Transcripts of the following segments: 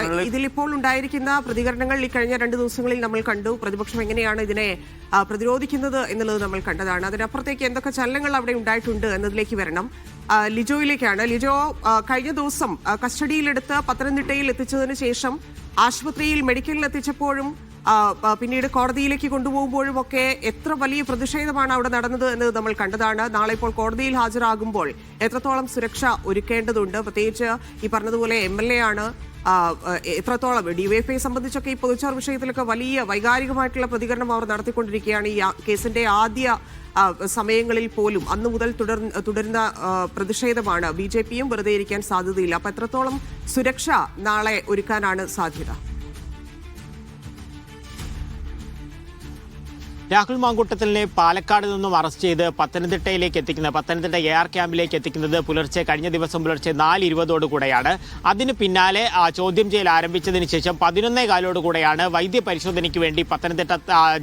ഇതിലിപ്പോൾ ഉണ്ടായിരിക്കുന്ന പ്രതികരണങ്ങൾ ഈ കഴിഞ്ഞ 2 ദിവസങ്ങളിൽ നമ്മൾ കണ്ടു. പ്രതിപക്ഷം എങ്ങനെയാണ് ഇതിനെ പ്രതിരോധിക്കുന്നത് എന്നുള്ളത് നമ്മൾ കണ്ടതാണ്. അതിനപ്പുറത്തേക്ക് എന്തൊക്കെ ചലനങ്ങൾ അവിടെ ഉണ്ടായിട്ടുണ്ട് എന്നതിലേക്ക് വരണം. ലിജോയിലേക്കാണ്. ലിജോ, കഴിഞ്ഞ ദിവസം കസ്റ്റഡിയിലെടുത്ത് പത്തനംതിട്ടയിൽ എത്തിച്ചതിന് ശേഷം ആശുപത്രിയിൽ മെഡിക്കലിൽ എത്തിച്ചപ്പോഴും പിന്നീട് കോടതിയിലേക്ക് കൊണ്ടുപോകുമ്പോഴും ഒക്കെ എത്ര വലിയ പ്രതിഷേധമാണ് അവിടെ നടന്നത് എന്നത് നമ്മൾ കണ്ടതാണ്. നാളെ ഇപ്പോൾ കോടതിയിൽ ഹാജരാകുമ്പോൾ എത്രത്തോളം സുരക്ഷ ഒരുക്കേണ്ടതുണ്ട്, പ്രത്യേകിച്ച് ഈ പറഞ്ഞതുപോലെ MLA ആണ്, എത്രത്തോളം ഡിവൈഎഫ്ഐയെ സംബന്ധിച്ചൊക്കെ ഈ പൊതുച്ചാർ വിഷയത്തിലൊക്കെ വലിയ വൈകാരികമായിട്ടുള്ള പ്രതികരണം അവർ നടത്തിക്കൊണ്ടിരിക്കുകയാണ്. ഈ കേസിന്റെ ആദ്യ സമയങ്ങളിൽ പോലും അന്നു മുതൽ തുടരുന്ന പ്രതിഷേധമാണ്. BJPയും വെറുതെ ഇരിക്കാൻ സാധ്യതയില്ല. അപ്പൊ എത്രത്തോളം സുരക്ഷ നാളെ ഒരുക്കാനാണ് സാധ്യത? രാഹുൽ മാങ്കൂട്ടത്തിലിനെ പാലക്കാട് നിന്നും അറസ്റ്റ് ചെയ്ത് പത്തനംതിട്ടയിലേക്ക് എത്തിക്കുന്നത്, പത്തനംതിട്ട AR ക്യാമ്പിലേക്ക് എത്തിക്കുന്നത് കഴിഞ്ഞ ദിവസം പുലർച്ചെ 4:20 അതിന് പിന്നാലെ ചോദ്യം ചെയ്യൽ ആരംഭിച്ചതിന് ശേഷം 11:15 വൈദ്യപരിശോധനയ്ക്ക് വേണ്ടി പത്തനംതിട്ട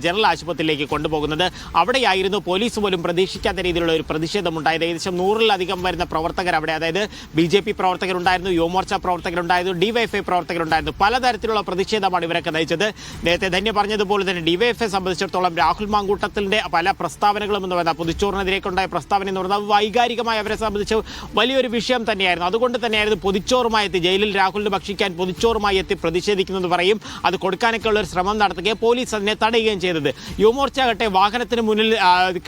ജനറൽ ആശുപത്രിയിലേക്ക് കൊണ്ടുപോകുന്നത്. അവിടെയായിരുന്നു പോലീസ് പോലും പ്രതീക്ഷിക്കാത്ത രീതിയിലുള്ള ഒരു പ്രതിഷേധമുണ്ടായത്. ഏകദേശം 100-ലധികം വരുന്ന പ്രവർത്തകർ അവിടെ, അതായത് BJP പ്രവർത്തകരുണ്ടായിരുന്നു, യുവമോർച്ച പ്രവർത്തകരുണ്ടായിരുന്നു, DYFI പ്രവർത്തകരുണ്ടായിരുന്നു. പലതരത്തിലുള്ള പ്രതിഷേധമാണ് ഇവരൊക്കെ നയിച്ചത്. നേരത്തെ ധന്യ പറഞ്ഞതുപോലെ തന്നെ DYFI സംബന്ധിച്ചിടത്തോളം രാഹുൽ മാങ്കൂട്ടത്തിന്റെ പല പ്രസ്താവനകളും എന്ന് പറയുന്നത്, പൊതിച്ചോറിനെതിരേക്കുണ്ടായ പ്രസ്താവന എന്ന് പറയുന്നത് വൈകാരികമായി അവരെ സംബന്ധിച്ച് വലിയൊരു വിഷയം തന്നെയായിരുന്നു. അതുകൊണ്ട് തന്നെയായിരുന്നു പൊതിച്ചോറുമായി എത്തി, ജയിലിൽ രാഹുലിന് ഭക്ഷിക്കാൻ പൊതിച്ചോറുമായി എത്തി പ്രതിഷേധിക്കുന്നത് പറയും. അത് കൊടുക്കാനൊക്കെ ഉള്ള ഒരു ശ്രമം നടത്തുകയും പോലീസ് അതിനെ തടയുകയും ചെയ്തത്. യുവമോർച്ച ആകട്ടെ വാഹനത്തിന് മുന്നിൽ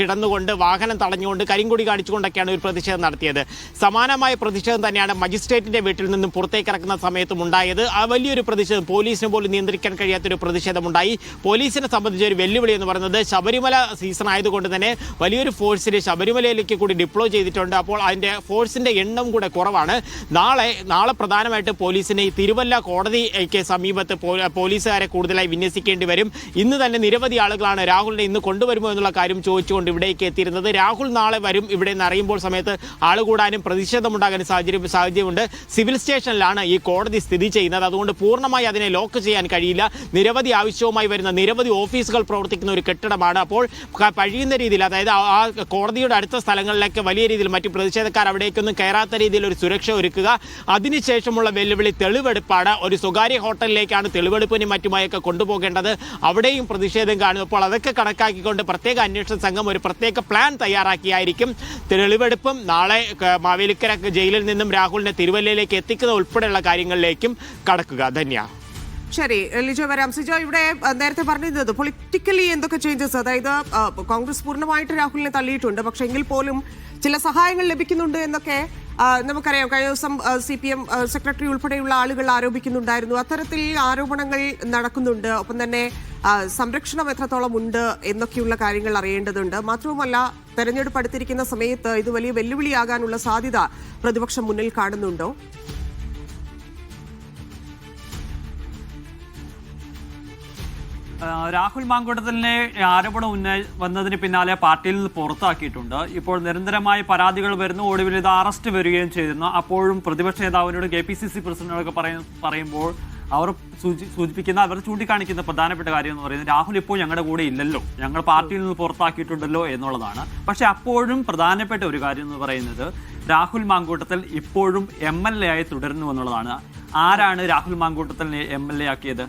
കിടന്നുകൊണ്ട്, വാഹനം തടഞ്ഞുകൊണ്ട്, കരിങ്കൊടി കാണിച്ചുകൊണ്ടൊക്കെയാണ് ഒരു പ്രതിഷേധം നടത്തിയത്. സമാനമായ പ്രതിഷേധം തന്നെയാണ് മജിസ്ട്രേറ്റിന്റെ വീട്ടിൽ നിന്നും പുറത്തേക്ക് ഇറക്കുന്ന സമയത്തും ഉണ്ടായത്. ആ വലിയൊരു പ്രതിഷേധം, പോലീസിന് പോലും നിയന്ത്രിക്കാൻ കഴിയാത്തൊരു പ്രതിഷേധമുണ്ടായി. പോലീസിനെ സംബന്ധിച്ച ഒരു വെല്ലുവിളി എന്ന് പറയുന്നത് ശബരിമല സീസൺ ആയതുകൊണ്ട് തന്നെ വലിയൊരു ഫോഴ്സിനെ ശബരിമലയിലേക്ക് കൂടി ഡിപ്ലോയ് ചെയ്തിട്ടുണ്ട്. അപ്പോൾ അതിൻ്റെ ഫോഴ്സിൻ്റെ എണ്ണം കൂടെ കുറവാണ്. നാളെ പ്രധാനമായിട്ട് പോലീസിനെ ഈ തിരുവല്ല കോടതിക്ക് സമീപത്ത് പോലീസുകാരെ കൂടുതലായി വിന്യസിക്കേണ്ടി വരും. ഇന്ന് തന്നെ നിരവധി ആളുകളാണ് രാഹുലിനെ ഇന്ന് കൊണ്ടുവരുമോ എന്നുള്ള കാര്യം ചോദിച്ചുകൊണ്ട് ഇവിടേക്ക് എത്തിയിരുന്നത്. രാഹുൽ നാളെ വരും ഇവിടെ നിന്ന് അറിയുമ്പോൾ സമയത്ത് ആൾ കൂടാനും പ്രതിഷേധമുണ്ടാകാനും സാഹചര്യമുണ്ട്. സിവിൽ സ്റ്റേഷനിലാണ് ഈ കോടതി സ്ഥിതി ചെയ്യുന്നത്. അതുകൊണ്ട് പൂർണ്ണമായി അതിനെ ലോക്ക് ചെയ്യാൻ കഴിയില്ല. നിരവധി ആവശ്യവുമായി വരുന്ന നിരവധി ഓഫീസുകൾ പ്രവർത്തിക്കുന്ന ഒരു കെട്ടിടമാണ്. അപ്പോൾ കഴിയുന്ന രീതിയിൽ, അതായത് ആ കോടതിയുടെ അടുത്ത സ്ഥലങ്ങളിലേക്ക് വലിയ രീതിയിൽ മറ്റു പ്രതിഷേധക്കാർ അവിടേക്കൊന്നും കയറാത്ത രീതിയിൽ ഒരു സുരക്ഷ ഒരുക്കുക. അതിനുശേഷമുള്ള വെല്ലുവിളി തെളിവെടുപ്പാണ്. ഒരു സ്വകാര്യ ഹോട്ടലിലേക്കാണ് തെളിവെടുപ്പിനും മറ്റുമായൊക്കെ കൊണ്ടുപോകേണ്ടത്. അവിടെയും പ്രതിഷേധം കാണും. അപ്പോൾ അതൊക്കെ കണക്കാക്കിക്കൊണ്ട് പ്രത്യേക അന്വേഷണ സംഘം ഒരു പ്രത്യേക പ്ലാൻ തയ്യാറാക്കിയായിരിക്കും തെളിവെടുപ്പും നാളെ മാവേലിക്കര ജയിലിൽ നിന്നും രാഹുലിനെ തിരുവല്ലയിലേക്ക് എത്തിക്കുന്ന ഉൾപ്പെടെയുള്ള കാര്യങ്ങളിലേക്കും കടക്കുക. ധന്യ. ശരി, ലിജോ വരാം. സിജോ, ഇവിടെ നേരത്തെ പറഞ്ഞിരുന്നത് പൊളിറ്റിക്കലി എന്തൊക്കെ ചേഞ്ചസ്, അതായത് കോൺഗ്രസ് പൂർണ്ണമായിട്ട് രാഹുലിനെ തള്ളിയിട്ടുണ്ട്, പക്ഷെ എങ്കിൽ പോലും ചില സഹായങ്ങൾ ലഭിക്കുന്നുണ്ട് എന്നൊക്കെ നമുക്കറിയാം. കഴിഞ്ഞ ദിവസം CPM സെക്രട്ടറി ഉൾപ്പെടെയുള്ള ആളുകൾ ആരോപിക്കുന്നുണ്ടായിരുന്നു. അത്തരത്തിൽ ആരോപണങ്ങൾ നടക്കുന്നുണ്ട്. ഒപ്പം തന്നെ സംരക്ഷണം എത്രത്തോളം ഉണ്ട് എന്നൊക്കെയുള്ള കാര്യങ്ങൾ അറിയേണ്ടതുണ്ട്. മാത്രവുമല്ല, തെരഞ്ഞെടുപ്പ് അടുത്തിരിക്കുന്ന സമയത്ത് ഇത് വലിയ വെല്ലുവിളിയാകാനുള്ള സാധ്യത പ്രതിപക്ഷം മുന്നിൽ കാണുന്നുണ്ടോ? രാഹുൽ മാങ്കൂട്ടത്തിലിനെ ആരോപണം വന്നതിന് പിന്നാലെ പാർട്ടിയിൽ നിന്ന് പുറത്താക്കിയിട്ടുണ്ട്. ഇപ്പോൾ നിരന്തരമായ പരാതികൾ വരുന്നു. ഒടുവിൽ ഇത് അറസ്റ്റ് വരികയും ചെയ്യുന്നു. അപ്പോഴും പ്രതിപക്ഷ നേതാവിനോട് KPCC പ്രസിഡന്റിനോടൊക്കെ പറയുമ്പോൾ അവർ അവർ ചൂണ്ടിക്കാണിക്കുന്ന പ്രധാനപ്പെട്ട കാര്യം എന്ന് പറയുന്നത് രാഹുൽ ഇപ്പോൾ ഞങ്ങളുടെ കൂടെ ഇല്ലല്ലോ, ഞങ്ങൾ പാർട്ടിയിൽ നിന്ന് പുറത്താക്കിയിട്ടുണ്ടല്ലോ എന്നുള്ളതാണ്. പക്ഷെ അപ്പോഴും പ്രധാനപ്പെട്ട ഒരു കാര്യം എന്ന് പറയുന്നത് രാഹുൽ മാങ്കൂട്ടത്തിൽ ഇപ്പോഴും MLA ആയി തുടരുന്നു എന്നുള്ളതാണ്. ആരാണ് രാഹുൽ മാങ്കൂട്ടത്തിലിനെ MLA ആക്കിയത്?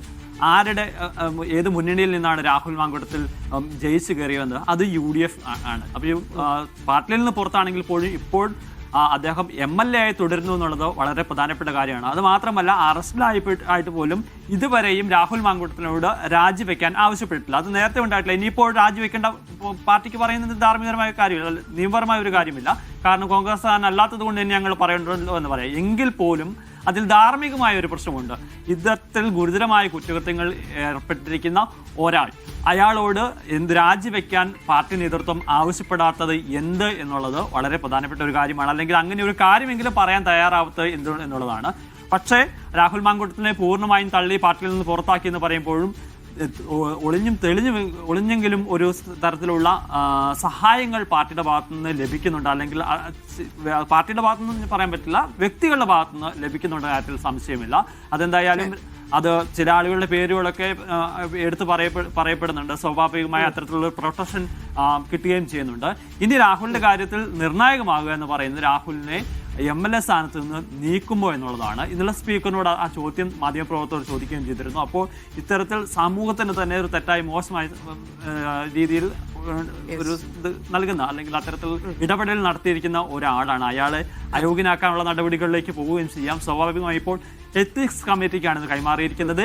ഏത് മുന്നണിയിൽ നിന്നാണ് രാഹുൽ മാങ്കൂട്ടത്തിൽ ജയിച്ചു കയറിയതെന്ന്? അത് UDF ആണ്. അപ്പോൾ പാർട്ടിയിൽ നിന്ന് പുറത്താണെങ്കിൽ പോലും ഇപ്പോൾ അദ്ദേഹം MLA ആയി തുടരുന്നു എന്നുള്ളത് വളരെ പ്രധാനപ്പെട്ട കാര്യമാണ്. അത് മാത്രമല്ല, അറസ്റ്റിലായിട്ട് പോലും ഇതുവരെയും രാഹുൽ മാങ്കൂട്ടത്തിനോട് രാജിവെക്കാൻ ആവശ്യപ്പെട്ടിട്ടില്ല. അത് നേരത്തെ ഉണ്ടായിട്ടില്ല. ഇനിയിപ്പോൾ രാജിവെക്കേണ്ട പാർട്ടിക്ക് പറയുന്നത് ധാർമ്മികമായ കാര്യമില്ല, നിയമപരമായ ഒരു കാര്യമില്ല. കാരണം കോൺഗ്രസ് അല്ലാത്തത് കൊണ്ട് തന്നെ ഞങ്ങൾ പറയണ്ടല്ലോ എന്ന് പറയാം. എങ്കിൽ പോലും അതിൽ ധാർമ്മികമായ ഒരു പ്രശ്നമുണ്ട്. ഇത്തരത്തിൽ ഗുരുതരമായ കുറ്റകൃത്യങ്ങൾ ഏർപ്പെട്ടിരിക്കുന്ന ഒരാൾ, അയാളോട് രാജിവെക്കാൻ പാർട്ടി നേതൃത്വം ആവശ്യപ്പെടാത്തത് എന്ത് എന്നുള്ളത് വളരെ പ്രധാനപ്പെട്ട ഒരു കാര്യമാണ്. അല്ലെങ്കിൽ അങ്ങനെ ഒരു കാര്യമെങ്കിലും പറയാൻ തയ്യാറാവാത്തത് എന്നുള്ളതാണ്. പക്ഷേ രാഹുൽ മാങ്കൂട്ടത്തിനെ പൂർണ്ണമായും തള്ളി പാർട്ടിയിൽ നിന്ന് പുറത്താക്കി എന്ന് പറയുമ്പോഴും ഒളിഞ്ഞെങ്കിലും ഒരു തരത്തിലുള്ള സഹായങ്ങൾ പാർട്ടിയുടെ ഭാഗത്തുനിന്ന് ലഭിക്കുന്നുണ്ട്. അല്ലെങ്കിൽ പാർട്ടിയുടെ ഭാഗത്തുനിന്ന് പറയാൻ പറ്റില്ല, വ്യക്തികളുടെ ഭാഗത്തുനിന്ന് ലഭിക്കുന്നുണ്ട് കാര്യത്തിൽ സംശയമില്ല. അതെന്തായാലും അത് ചില ആളുകളുടെ പേരുകളൊക്കെ എടുത്ത് പറയപ്പെടുന്നുണ്ട്. സ്വാഭാവികമായ അത്തരത്തിലുള്ള പ്രൊട്ടക്ഷൻ കിട്ടുകയും ചെയ്യുന്നുണ്ട്. ഇനി രാഹുലിന്റെ കാര്യത്തിൽ നിർണായകമാകുക എന്ന് പറയുന്നത് രാഹുലിനെ MLA സ്ഥാനത്ത് നിന്ന് നീക്കുമോ എന്നുള്ളതാണ്. ഇന്നലെ സ്പീക്കറിനോട് ആ ചോദ്യം മാധ്യമപ്രവർത്തകർ ചോദിക്കുകയും ചെയ്തിരുന്നു. അപ്പോൾ ഇത്തരത്തിൽ സമൂഹത്തിന് തന്നെ ഒരു തെറ്റായി മോശമായ രീതിയിൽ ഒരു ഇത് നൽകുന്ന അല്ലെങ്കിൽ അത്തരത്തിൽ ഇടപെടൽ നടത്തിയിരിക്കുന്ന ഒരാളാണ്. അയാളെ അയോഗ്യനാക്കാനുള്ള നടപടികളിലേക്ക് പോവുകയും ചെയ്യാം. സ്വാഭാവികമായി ഇപ്പോൾ എത്തിക്സ് കമ്മിറ്റിക്കാണ് ഇത് കൈമാറിയിരിക്കുന്നത്.